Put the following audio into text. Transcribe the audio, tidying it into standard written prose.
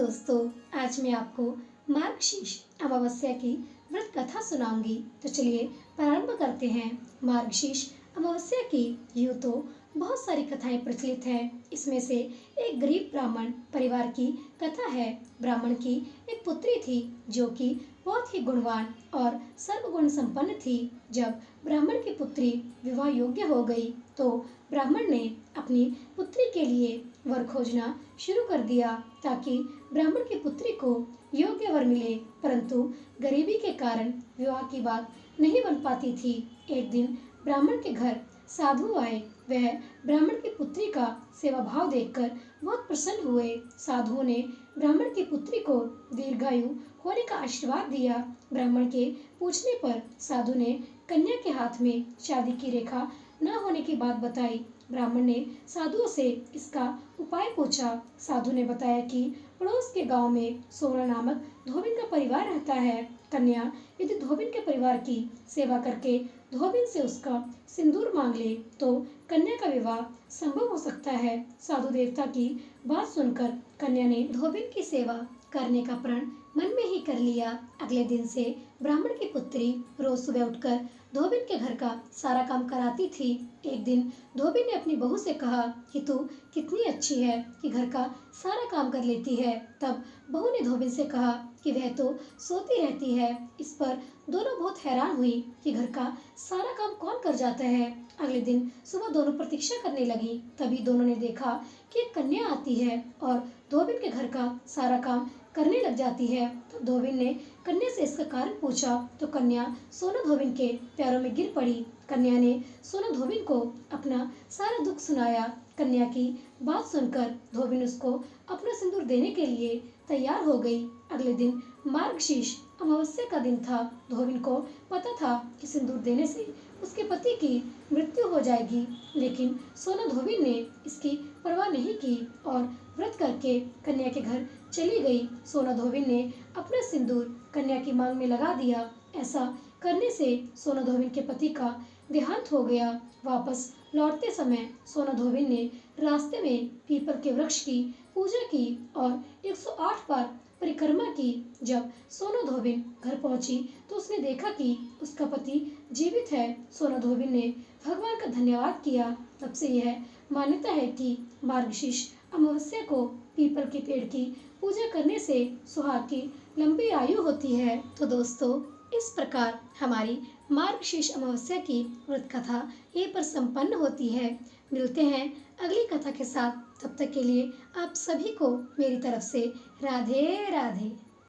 दोस्तों, आज मैं आपको मार्गशीर्ष अमावस्या की व्रत कथा सुनाऊंगी। तो चलिए प्रारंभ करते हैं। मार्गशीर्ष अमावस्या की यूँ तो बहुत सारी कथाएं प्रचलित हैं। इसमें से एक गरीब ब्राह्मण परिवार की कथा है। ब्राह्मण की एक पुत्री थी जो कि बहुत ही गुणवान और सर्वगुण संपन्न थी। जब ब्राह्मण की पुत्री विवाह योग्य हो गई तो ब्राह्मण ने अपनी पुत्री के लिए वर खोजना शुरू कर दिया ताकि ब्राह्मण की पुत्री को योग्य वर मिले, परंतु गरीबी के कारण विवाह की बात नहीं बन पाती थी। एक दिन ब्राह्मण के घर साधु आए। वह ब्राह्मण की पुत्री का सेवा भाव देखकर बहुत प्रसन्न हुए। साधुओं ने ब्राह्मण की पुत्री को दीर्घायु होने का आशीर्वाद दिया। ब्राह्मण के पूछने पर साधु ने कन्या के हाथ में शादी की रेखा न होने की बात बताई। ब्राह्मण ने साधुओं से इसका उपाय पूछा। साधु ने बताया कि पड़ोस के गांव में सोना नामक धोबिन का परिवार रहता है। कन्या यदि धोबिन के परिवार की सेवा करके धोबिन से उसका सिंदूर मांग ले तो कन्या का विवाह संभव हो सकता है। साधु देवता की बात सुनकर कन्या ने धोबिन की सेवा करने का प्रण मन में ही कर लिया। अगले दिन से ब्राह्मण की पुत्री रोज सुबह उठकर धोबिन के घर का सारा काम कराती थी। एक दिन धोबिन ने अपनी बहू से कहा कि तू कितनी अच्छी है कि घर का सारा काम कर लेती है। तब बहू ने धोबिन से कहा कि वह तो सोती रहती है। इस पर दोनों बहुत हैरान हुई कि घर का सारा काम कौन कर जाता है। अगले दिन सुबह दोनों प्रतीक्षा करने लगी। तभी दोनों ने देखा कि एक कन्या आती है और धोबिन के घर का सारा काम करने लग जाती है। तो धोबिन ने कन्या से इसका कारण पूछा तो कन्या सोना धोबिन के पैरों में गिर पड़ी। कन्या ने सोना धोबिन को अपना सारा दुख सुनाया। कन्या की बात सुनकर धोबिन उसको अपना सिंदूर देने के लिए तैयार हो गई। अगले दिन मार्गशीर्ष अमावस्या का दिन था। धोबिन को पता था कि सिंदूर देने से उसके पति की मृत्यु हो जाएगी, लेकिन सोना धोबिन ने इसकी परवाह नहीं की और व्रत करके कन्या के घर चली गई। सोना धोबिन ने अपना सिंदूर कन्या की मांग में लगा दिया। ऐसा करने से सोना धोबिन के पति का देहांत हो गया। वापस लौटते समय सोना धोबिन ने रास्ते में पीपल के वृक्ष की पूजा की और 108 बार परिक्रमा की। जब सोना धोबिन घर पहुंची तो उसने देखा कि उसका पति जीवित है। सोना धोबिन ने भगवान का धन्यवाद किया। तब से यह मान्यता है कि मार्गशीर्ष अमावस्या को पीपल के पेड़ की पूजा करने से सुहाग की लंबी आयु होती है। तो दोस्तों, इस प्रकार हमारी मार्गशीर्ष अमावस्या की व्रत कथा यहीं पर संपन्न होती है। मिलते हैं अगली कथा के साथ। तब तक के लिए आप सभी को मेरी तरफ से राधे राधे।